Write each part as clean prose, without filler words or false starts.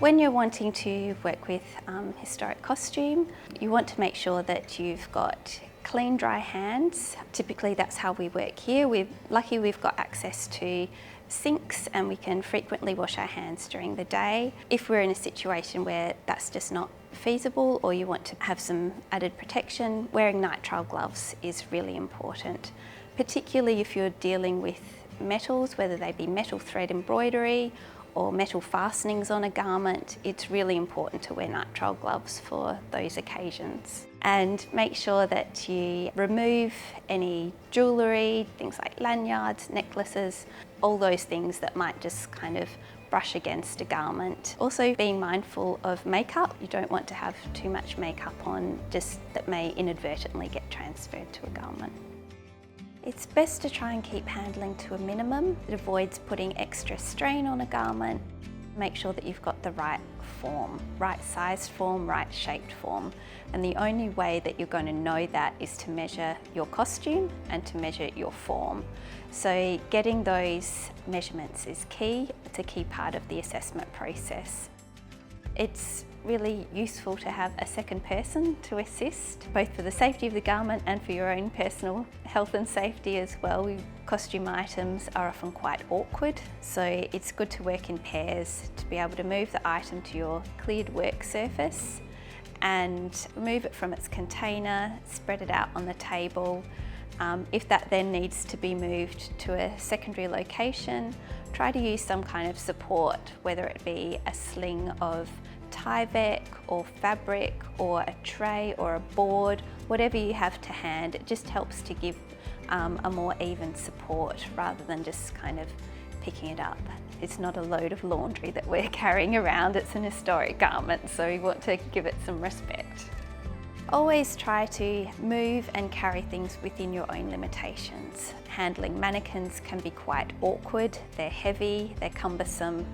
When you're wanting to work with historic costume, you want to make sure that you've got clean, dry hands. Typically that's how we work here. We're lucky we've got access to sinks and we can frequently wash our hands during the day. If we're in a situation where that's just not feasible or you want to have some added protection, wearing nitrile gloves is really important, particularly if you're dealing with metals, whether they be metal thread embroidery or metal fastenings on a garment. It's really important to wear nitrile gloves for those occasions. And make sure that you remove any jewellery, things like lanyards, necklaces, all those things that might just kind of brush against a garment. Also being mindful of makeup. You don't want to have too much makeup on just that may inadvertently get transferred to a garment. It's best to try and keep handling to a minimum. It avoids putting extra strain on a garment. Make sure that you've got the right form, right sized form, right shaped form. And the only way that you're going to know that is to measure your costume and to measure your form. So getting those measurements is key. It's a key part of the assessment process. It's really useful to have a second person to assist, both for the safety of the garment and for your own personal health and safety as well. Costume items are often quite awkward, so it's good to work in pairs to be able to move the item to your cleared work surface and remove it from its container, spread it out on the table. If that then needs to be moved to a secondary location, try to use some kind of support, whether it be a sling of Tyvek or fabric or a tray or a board, whatever you have to hand. It just helps to give a more even support rather than just kind of picking it up. It's not a load of laundry that we're carrying around, it's an historic garment, so we want to give it some respect. Always try to move and carry things within your own limitations. Handling mannequins can be quite awkward. They're heavy, they're cumbersome.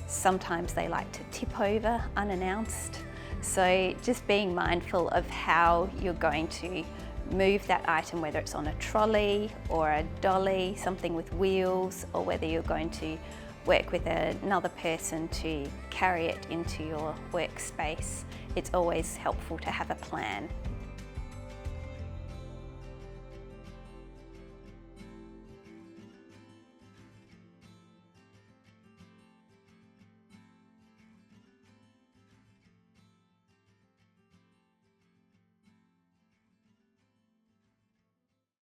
Sometimes they like to tip over unannounced. So just being mindful of how you're going to move that item, whether it's on a trolley or a dolly, something with wheels, or whether you're going to work with another person to carry it into your workspace. It's always helpful to have a plan.